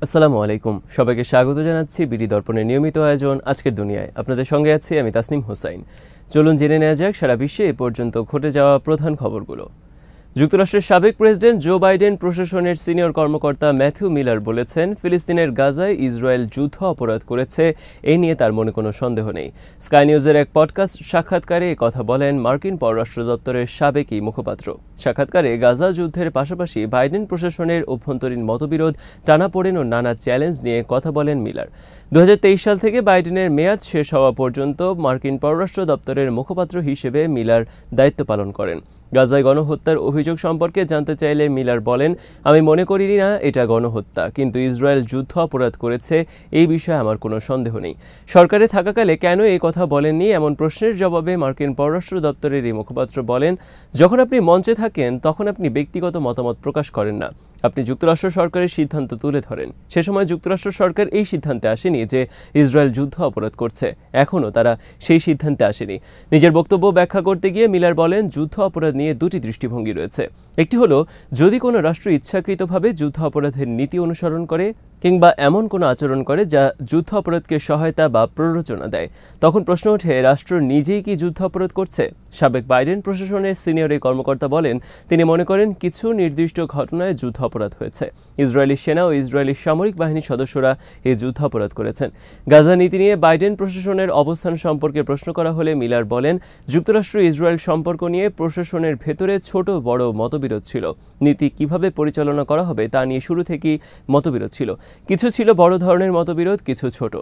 আসসালামু আলাইকুম, সবাইকে স্বাগত জানাচ্ছি বিডি দর্পণের নিয়মিত আয়োজন আজকের দুনিয়ায়। আপনাদের সঙ্গে আছি আমি তাসনিম হোসাইন। চলুন জেনে নেওয়া যাক সারা বিশ্বে এ পর্যন্ত ঘটে যাওয়া প্রধান খবরগুলো। যুক্তরাষ্ট্রের সাবেক প্রেসিডেন্ট জো বাইডেন প্রশাসনের সিনিয়র কর্মকর্তা ম্যাথিউ মিলার বলেছেন, ফিলিস্তিনের গাজায় ইসরায়েল যুদ্ধ অপরাধ করেছে, এই নিয়ে তার মনে কোনো সন্দেহ নেই। স্কাই নিউজের এক পডকাস্ট সাক্ষাৎকারে কথা বলেন মার্কিন পররাষ্ট্র দপ্তরের সাবেক এই মুখপাত্র। সাক্ষাৎকারে গাজা যুদ্ধের পাশাপাশি বাইডেন প্রশাসনের অভ্যন্তরীণ মতবিরোধ, টানাপোড়েন ও নানা চ্যালেঞ্জ নিয়ে কথা বলেন মিলার। 2023 সাল থেকে বাইডেনের মেয়াদ শেষ হওয়া পর্যন্ত মার্কিন পররাষ্ট্র দপ্তরের মুখপাত্র হিসেবে মিলার দায়িত্ব পালন করেন। গাজায় গণহত্যার অভিযোগ সম্পর্কে জানতে চাইলে মিলার বলেন, আমি মনে করি না এটা গণহত্যা, কিন্তু ইসরায়েল যুদ্ধ অপরাধ করেছে এই বিষয়ে আমার কোনো সন্দেহ নেই। সরকারে থাকাকালে কেন এই কথা বলেননি এমন প্রশ্নের জবাবে মার্কিন পররাষ্ট্র দপ্তরের এই মুখপাত্র বলেন, যখন আপনি মঞ্চে থাকেন তখন আপনি ব্যক্তিগত মতামত প্রকাশ করেন না, আপনি যুক্তরাষ্ট্র সরকারের সিদ্ধান্ত তুলে ধরেন। সে সময় যুক্তরাষ্ট্র সরকার এই সিদ্ধান্তে আসেনি যে ইসরায়েল যুদ্ধ অপরাধ করছে, এখনও তারা সেই সিদ্ধান্তে আসেনি। নিজের বক্তব্য ব্যাখ্যা করতে গিয়ে মিলার বলেন, যুদ্ধ অপরাধ নিয়ে দুটি দৃষ্টিভঙ্গি রয়েছে। একটি হলো, যদি কোনো রাষ্ট্র ইচ্ছাকৃতভাবে যুদ্ধ অপরাধের নীতি অনুসরণ করে কিংবা এমন কোনো আচরণ করে যা যুদ্ধ অপরাধকে সহায়তা বা প্ররোচনা দেয়, তখন প্রশ্ন ওঠে রাষ্ট্র নিজেই কি যুদ্ধ অপরাধ করছে। সাবেক বাইডেন প্রশাসনের সিনিয়র এই কর্মকর্তা বলেন, তিনি মনে করেন কিছু নির্দিষ্ট ঘটনায় যুদ্ধ অপরাধ হয়েছে। ইসরায়েলি সেনা ও ইসরায়েলি সামরিক বাহিনীর সদস্যরা এই যুদ্ধ অপরাধ করেছেন। গাজা নীতি নিয়ে বাইডেন প্রশাসনের অবস্থান সম্পর্কে প্রশ্ন করা হলে মিলার বলেন, যুক্তরাষ্ট্র ইসরায়েল সম্পর্ক নিয়ে প্রশাসনের ভেতরে ছোট বড় মতবিরোধ ছিল। নীতি কিভাবে পরিচালনা করা হবে তা নিয়ে শুরু থেকেই মতবিরোধ ছিল। কিছু ছিল বড় ধরনের মতবিরোধ, কিছু ছোট।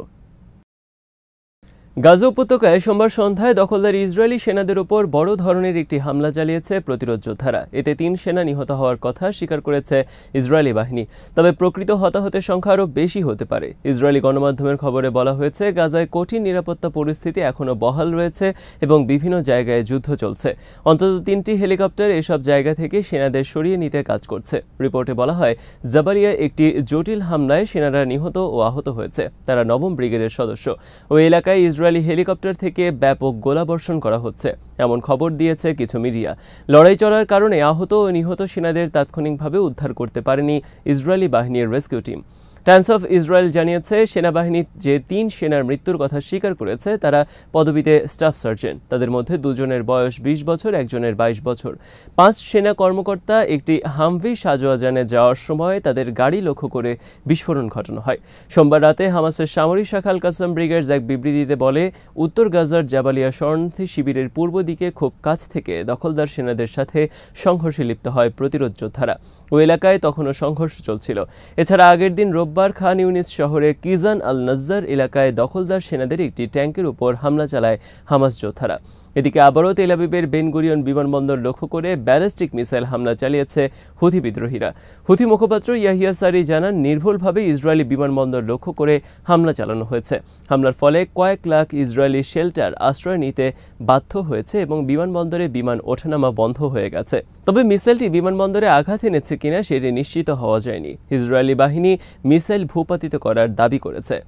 গাজা উপত্যকায় সোমবার সন্ধ্যায় দখলদার ইসরায়েলি সেনাদের উপর বড় ধরনের একটি হামলা চালিয়েছে প্রতিরোধ যোদ্ধারা। এতে 3 সেনা নিহত হওয়ার কথা স্বীকার করেছে ইসরায়েলি বাহিনী, তবে প্রকৃত হতাহতের সংখ্যা আরও বেশি হতে পারে। ইসরায়েলি গণমাধ্যমের খবরে বলা হয়েছে, গাজায় কঠিন নিরাপত্তা পরিস্থিতি এখনও বহাল রয়েছে এবং বিভিন্ন জায়গায় যুদ্ধ চলছে। অন্তত 3টি হেলিকপ্টার এসব জায়গা থেকে সেনাদের সরিয়ে নিতে কাজ করছে। রিপোর্টে বলা হয়, জাবালিয়া একটি জটিল হামলায় সেনারা নিহত ও আহত হয়েছে। তারা 9ম ব্রিগেডের সদস্য। ওই এলাকায় ইসরায়েলি হেলিকপ্টার থেকে ব্যাপক গোলাবর্ষণ করা হচ্ছে এমন খবর দিয়েছে কিছু মিডিয়া। লড়াই চলার কারণে আহত ও নিহত সেনাদের তাৎক্ষণিকভাবে উদ্ধার করতে পারেনি ইসরায়েলি বাহিনীর rescue team. Times of Israel জানিয়েছে, সেনাবাহিনী যে 3 সেনার মৃত্যুর কথা স্বীকার করেছে তারা পদবিতে স্টাফ সার্জেন্ট। তাদের মধ্যে 2 জনের বয়স 20 বছর, একজনের 22 বছর। 5 সেনা কর্মকর্তা একটি হামভি সাজোয়াজানে যাওয়ার সময় তাদের গাড়ি লক্ষ্য করে বিস্ফোরণ ঘটানো হয়। সোমবার রাতে হামাসের সামরিক শাখা আল কাসাম ব্রিগেড এক বিবৃতিতে বলে, উত্তর গাজার জাবালিয়া শরণার্থী শিবিরের পূর্ব দিকে খুব কাছ থেকে দখলদার সেনাদের সাথে সংঘর্ষে লিপ্ত হয় প্রতিরোধ যোদ্ধারা। ওই এলাকায় তখনও সংঘর্ষ চলছিল। এছাড়া আগের দিন রোববার খান ইউনিস শহরের কিজান আল নাজ্জার এলাকায় দখলদার সেনাদের একটি ট্যাঙ্কের উপর হামলা চালায় হামাস যোদ্ধারা। এদিকে আবারও তেল আবিবের বেন গুরিয়ন বিমানবন্দর লক্ষ্য করে ব্যালিস্টিক মিসাইল হামলা চালিয়েছে হুথি বিদ্রোহীরা। হুথি মুখপাত্র ইয়াহিয়া সারি জানান, নির্ভুলভাবে ইসরায়েলি বিমানবন্দর লক্ষ্য করে হামলা চালানো হয়েছে। হামলার ফলে কয়েক লাখ ইসরায়েলি শেল্টার আশ্রয় নিতে বাধ্য হয়েছে এবং বিমানবন্দরে বিমান ওঠানামা বন্ধ হয়ে গেছে। তবে মিসাইলটি বিমানবন্দরে আঘাত এনেছে কিনা সেটি নিশ্চিত হওয়া যায়নি। ইসরায়েলি বাহিনী মিসাইল ভূপাতিত করার দাবি করেছে।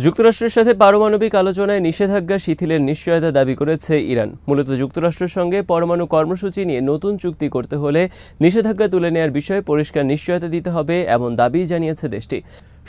যুক্তরাষ্ট্রের সাথে পারমাণবিক আলোচনায় নিষেধাজ্ঞা শিথিলের নিশ্চয়তা দাবি করেছে ইরান। মূলত যুক্তরাষ্ট্রের সঙ্গে পরমাণু কর্মসূচি নিয়ে নতুন চুক্তি করতে হলে নিষেধাজ্ঞা তুলে নেওয়ার বিষয়ে পরিষ্কার নিশ্চয়তা দিতে হবে এমন দাবি জানিয়েছে দেশটি।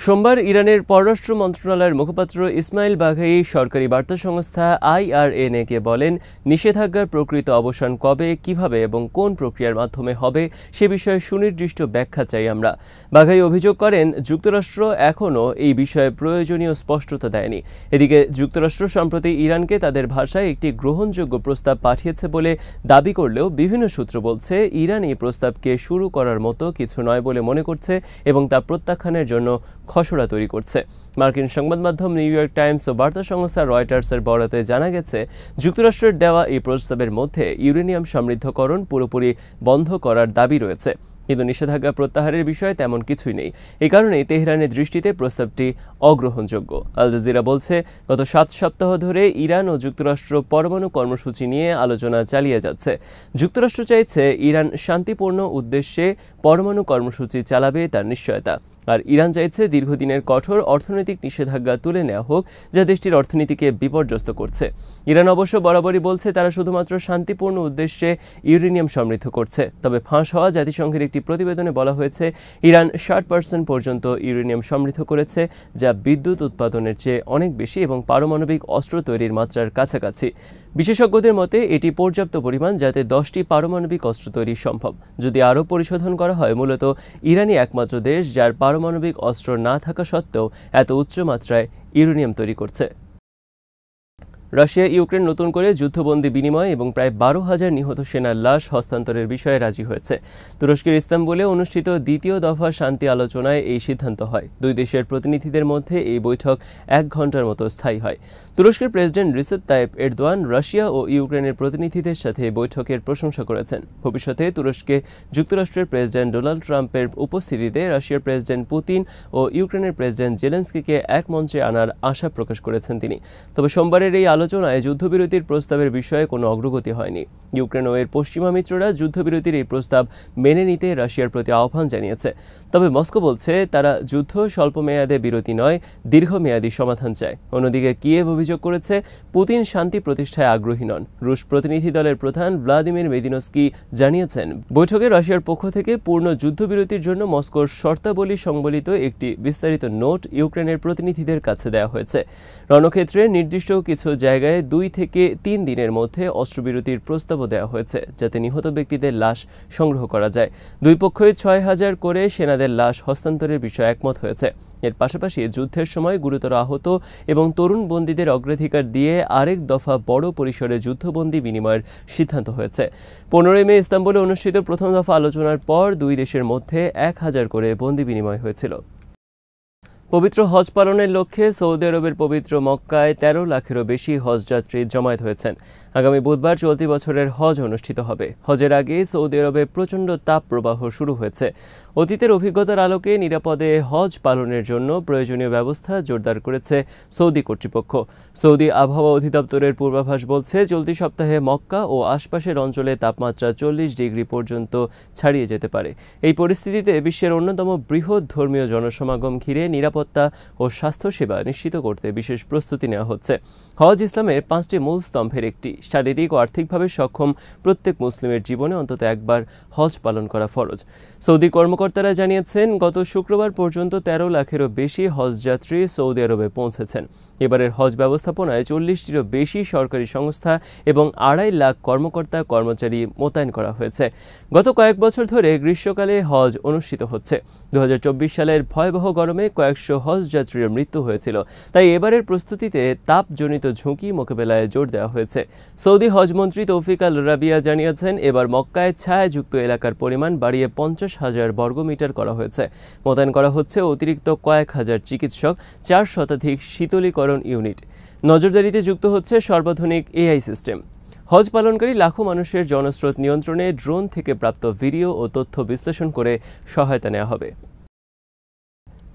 সোমবার ইরানের পররাষ্ট্র মন্ত্রণালয়ের মুখপাত্র ইসমাইল বাঘাই সরকারি বার্তা সংস্থা IRNA-কে বলেন, নিষেধাজ্ঞার প্রকৃত অবসান কবে, কিভাবে এবং কোন প্রক্রিয়ার মাধ্যমে হবে সে বিষয়ে সুনির্দিষ্ট ব্যাখ্যা চাই আমরা। বাঘাই অভিযোগ করেন, যুক্তরাষ্ট্র এখনও এই বিষয়ে প্রয়োজনীয় স্পষ্টতা দেয়নি। এদিকে যুক্তরাষ্ট্র সম্প্রতি ইরানকে তাদের ভাষায় একটি গ্রহণযোগ্য প্রস্তাব পাঠিয়েছে বলে দাবি করলেও বিভিন্ন সূত্র বলছে, ইরান এই প্রস্তাবকে শুরু করার মতো কিছু নয় বলে মনে করছে এবং তা প্রত্যাখ্যানের জন্য খসড়া তৈরি করছে। মার্কিন সংবাদ মাধ্যম নিউ ইয়র্ক টাইমস ও বার্তা সংস্থা রয়টার্সের বরাতে জানা গেছে, যুক্তরাষ্ট্রের দেওয়া এই প্রস্তাবের মধ্যে ইউরেনিয়াম সমৃদ্ধকরণ পুরোপুরি বন্ধ করার দাবি রয়েছে, কিন্তু নিষেধাজ্ঞা প্রত্যাহারের বিষয়ে তেমন কিছুই নেই। এই কারণেই তেহরানের দৃষ্টিতে প্রস্তাবটি অগ্রহণযোগ্য। আল জাজিরা বলছে, গত 7 সপ্তাহ ধরে ইরান ও যুক্তরাষ্ট্র পরমাণু কর্মসূচি নিয়ে আলোচনা চালিয়ে যাচ্ছে। যুক্তরাষ্ট্র চাইছে ইরান শান্তিপূর্ণ উদ্দেশ্যে পরমাণু কর্মসূচি চালাবে তার নিশ্চয়তা। আর ইরান চাইছে দীর্ঘদিনের কঠোর অর্থনৈতিক নিষেধাজ্ঞা তুলে নেওয়া হোক, যা দেশটির অর্থনীতিকে বিপর্যস্ত করছে। ইরান অবশ্য বরাবরই বলছে তারা শুধুমাত্র শান্তিপূর্ণ উদ্দেশ্যে ইউরেনিয়াম সমৃদ্ধ করছে। তবে ফাঁস হওয়া জাতিসংঘের একটি প্রতিবেদনে বলা হয়েছে ইরান 60% পর্যন্ত ইউরেনিয়াম সমৃদ্ধ করেছে, যা বিদ্যুৎ উৎপাদনের চেয়ে অনেক বেশি এবং পারমাণবিক অস্ত্র তৈরির মাত্রার কাছাকাছি। বিশেষজ্ঞদের মতে এটি পর্যাপ্ত পরিমাণ যাতে 10টি পারমাণবিক অস্ত্র তৈরি সম্ভব। যদি আরও পরিশোধন করা হয়, মূলত ইরানই একমাত্র দেশ যার পারমাণবিক অস্ত্র না থাকা সত্ত্বেও এত উচ্চ মাত্রায় ইউরেনিয়াম তৈরি করছে। রাশিয়া ইউক্রেন নতুন করে যুদ্ধবন্দী বিনিময় এবং প্রায় 12,000 নিহত সেনার লাশ হস্তান্তরের বিষয়ে রাজি হয়েছে। তুরস্কের ইস্তাম্বুলে অনুষ্ঠিত দ্বিতীয় দফা শান্তি আলোচনায় এই সিদ্ধান্ত হয়। দুই দেশের প্রতিনিধিদের মধ্যে এই বৈঠক 1 ঘণ্টার মতো স্থায়ী হয়। তুরস্কের president Recep Tayyip Erdogan Russia ও ইউক্রেনের প্রতিনিধিদের সাথে বৈঠকের প্রশংসা করেছেন। ভবিষ্যতে তুরস্কে যুক্তরাষ্ট্রের প্রেসিডেন্ট ডোনাল্ড ট্রাম্পের উপস্থিতিতে রাশিয়ার প্রেসিডেন্ট পুতিন ও ইউক্রেনের প্রেসিডেন্ট জেলেনস্কিকে এক মঞ্চে আনার আশা প্রকাশ করেছেন তিনি। তবে সোমবারের এই আলোচনায় যুদ্ধবিরতির প্রস্তাবের বিষয়ে কোনো অগ্রগতি হয়নি। ইউক্রেন ও এর পশ্চিমা মিত্ররা যুদ্ধবিরতির এই প্রস্তাব মেনে নিতে রাশিয়ার প্রতি আহ্বান জানিয়েছে। তবে মস্কো বলছে তারা যুদ্ধ স্বল্পমেয়াদে বিরতি নয়, দীর্ঘমেয়াদী সমাধান চায়। অন্যদিকে কিয়েভ অভিযোগ করেছে পুতিন শান্তি প্রতিষ্ঠায় আগ্রহী নন। রুশ প্রতিনিধি দলের প্রধান ভ্লাদিমির মেদিনস্কি জানিয়েছেন বৈঠকে রাশিয়ার পক্ষ থেকে পূর্ণ যুদ্ধবিরতির জন্য মস্কোর শর্তাবলী সংবলিত একটি বিস্তারিত নোট ইউক্রেনের প্রতিনিধিদের কাছে দেওয়া হয়েছে। রণক্ষেত্রে নির্দিষ্ট কিছু জায়গায় 2 থেকে 3 দিনের মধ্যে অস্ত্রবিরতির প্রস্তাবও দেওয়া হয়েছে, যাতে নিহত ব্যক্তিদের লাশ সংগ্রহ করা যায়। দুই পক্ষই 6,000 করে সেনাদের লাশ হস্তান্তরের বিষয়ে একমত হয়েছে। এর পাশাপাশি যুদ্ধের সময় গুরুতর আহত এবং তরুণ বন্দীদের অগ্রাধিকার দিয়ে আরেক দফা বড় পরিসরে যুদ্ধবন্দী বিনিময়ের সিদ্ধান্ত হয়েছে। 15 মে ইস্তাম্বুলে অনুষ্ঠিত প্রথম দফা আলোচনার পর দুই দেশের মধ্যে 1,000 করে বন্দী বিনিময় হয়েছিল। পবিত্র হজ পালনের লক্ষ্যে সৌদি আরবের পবিত্র মক্কায় 13 লাখেরও বেশি হজযাত্রী জমায়েত হয়েছেন। আগামী বুধবার চলতি বছরের হজ অনুষ্ঠিত হবে। হজের আগে সৌদি আরবে প্রচণ্ড তাপ প্রবাহ শুরু হয়েছে। অতীতের অভিজ্ঞতার আলোকে নিরাপদে হজ পালনের জন্য প্রয়োজনীয় ব্যবস্থা জোরদার করেছে সৌদি কর্তৃপক্ষ। সৌদি আবহাওয়া অধিদপ্তরের পূর্বাভাস বলছে চলতি সপ্তাহে মক্কা ও আশপাশের অঞ্চলে তাপমাত্রা 40 ডিগ্রি পর্যন্ত ছাড়িয়ে যেতে পারে। এই পরিস্থিতিতে বিশ্বের অন্যতম বৃহৎ ধর্মীয় জনসমাগম ঘিরে নিরাপত্তা ও স্বাস্থ্যসেবা নিশ্চিত করতে বিশেষ প্রস্তুতি নেওয়া হচ্ছে। হজ ইসলামের 5টি মূল স্তম্ভের একটি। শারীরিক ও আর্থিকভাবে সক্ষম প্রত্যেক মুসলিমের জীবনে অন্তত একবার হজ পালন করা ফরজ। সৌদি কর্মকর্তারা জানিয়েছেন গত শুক্রবার পর্যন্ত 13 লাখেরও বেশি হজযাত্রী সৌদি আরবে পৌঁছেছেন। এবারের হজ ব্যবস্থাপনায় 40টিরও বেশি সরকারি সংস্থা এবং 2.5 লাখ কর্মকর্তা কর্মচারী মোতায়েন করা হয়েছে। গত কয়েক বছর ধরে গ্রীষ্মকালে হজ অনুষ্ঠিত হচ্ছে। 2024 সালের ভয়াবহ গরমে কয়েকশো হজযাত্রীর মৃত্যু হয়েছিল। তাই এবারের প্রস্তুতিতে তাপজনিত ঝুঁকি মোকাবেলায় জোর দেওয়া হয়েছে। সৌদি হজমন্ত্রী তৌফিক আল রাবিয়া জানিয়েছেন এবার মক্কায় ছায়াযুক্ত এলাকার পরিমাণ বাড়িয়ে 50,000 বর্গমিটার করা হয়েছে। মোতায়েন করা হচ্ছে অতিরিক্ত কয়েক হাজার চিকিৎসক, 4 শতাধিক শীতলীকরণ ইউনিট। নজরদারিতে যুক্ত হচ্ছে সর্বাধুনিক এআই সিস্টেম। হজ পালনকারী লাখো মানুষের জনস্রোত নিয়ন্ত্রণে ড্রোন থেকে প্রাপ্ত ভিডিও ও তথ্য বিশ্লেষণ করে সহায়তা নেওয়া হবে।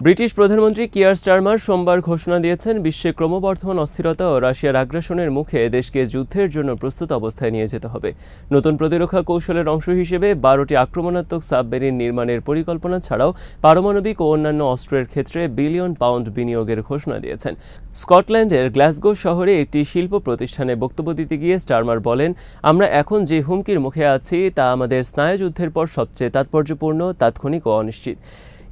ব্রিটিশ প্রধানমন্ত্রী কিয়ার স্টারমার সোমবার ঘোষণা দিয়েছেন বিশ্বে ক্রমবর্ধমান অস্থিরতা ও রাশিয়ার আগ্রাসনের মুখে দেশকে যুদ্ধের জন্য প্রস্তুত অবস্থায় নিয়ে যেতে হবে। নতুন প্রতিরক্ষা কৌশলের অংশ হিসেবে 12টি আক্রমণাত্মক সাবমেরিন নির্মাণের পরিকল্পনা ছাড়াও পারমাণবিক ও অন্যান্য অস্ত্রের ক্ষেত্রে বিলিয়ন পাউন্ড বিনিয়োগের ঘোষণা দিয়েছেন। স্কটল্যান্ডের গ্লাসগো শহরে একটি শিল্প প্রতিষ্ঠানে বক্তব্য দিতে গিয়ে স্টারমার বলেন, আমরা এখন যে হুমকির মুখে আছি তা আমাদের স্নায়ুযুদ্ধের পর সবচেয়ে তাৎপর্যপূর্ণ, তাৎক্ষণিক ও অনিশ্চিত।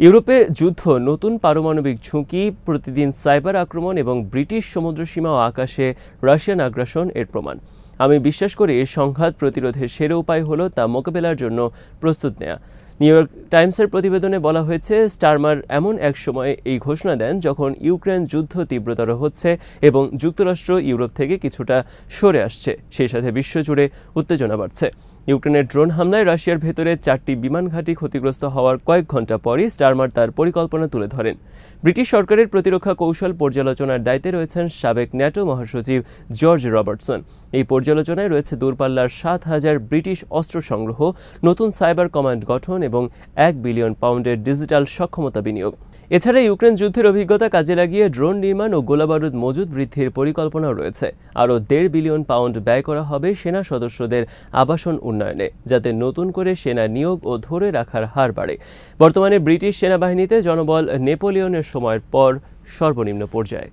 ইউরোপে যুদ্ধ, নতুন পারমাণবিক ঝুঁকি, প্রতিদিন সাইবার আক্রমণ এবং ব্রিটিশ সমুদ্রসীমা ও আকাশে রাশিয়ান আগ্রাসন এর প্রমাণ। আমি বিশ্বাস করি সংঘাত প্রতিরোধের সেরা উপায় হলো তা মোকাবেলার জন্য প্রস্তুত নেওয়া। নিউ ইয়র্ক টাইমসের প্রতিবেদনে বলা হয়েছে স্টারমার এমন এক সময়ে এই ঘোষণা দেন যখন ইউক্রেন যুদ্ধ তীব্রতর হচ্ছে এবং যুক্তরাষ্ট্র ইউরোপ থেকে কিছুটা সরে আসছে। সেই সাথে বিশ্বজুড়ে উত্তেজনা বাড়ছে। ইউক্রেনের ড্রোন হামলায় রাশিয়ার ভেতরে 4টি বিমান ঘাঁটি ক্ষতিগ্রস্ত হওয়ার কয়েক ঘণ্টা পরই স্টারমার তার পরিকল্পনা তুলে ধরেন। ব্রিটিশ সরকারের প্রতিরক্ষা কৌশল পর্যালোচনার দায়িত্বে রয়েছেন সাবেক ন্যাটো মহাসচিব জর্জ রবার্টসন। এই পর্যালোচনায় রয়েছে দূরপাল্লার 7,000 ব্রিটিশ অস্ত্র সংগ্রহ, নতুন সাইবার কমান্ড গঠন এবং 1 বিলিয়ন পাউন্ডের ডিজিটাল সক্ষমতা বিনিয়োগ। এছাড়া ইউক্রেন যুদ্ধের অভিজ্ঞতা কাজে লাগিয়ে ড্রোন নির্মাণ ও গোলাবারুদ মজুদ বৃদ্ধির পরিকল্পনাও রয়েছে। আরও 1.5 বিলিয়ন পাউন্ড ব্যয় করা হবে সেনা সদস্যদের আবাসন উন্নয়নে, যাতে নতুন করে সেনা নিয়োগ ও ধরে রাখার হার বাড়ে। বর্তমানে ব্রিটিশ সেনাবাহিনীতে জনবল নেপোলিয়নের সময়ের পর সর্বনিম্ন পর্যায়ে।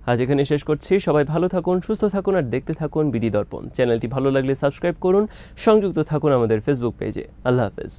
আজ এখানে শেষ করছি। সবাই ভালো থাকুন, সুস্থ থাকুন আর দেখতে থাকুন বিডি দর্পণ। চ্যানেলটি ভালো লাগলে সাবস্ক্রাইব করুন, সংযুক্ত থাকুন আমাদের ফেসবুক পেজে। আল্লাহ হাফেজ।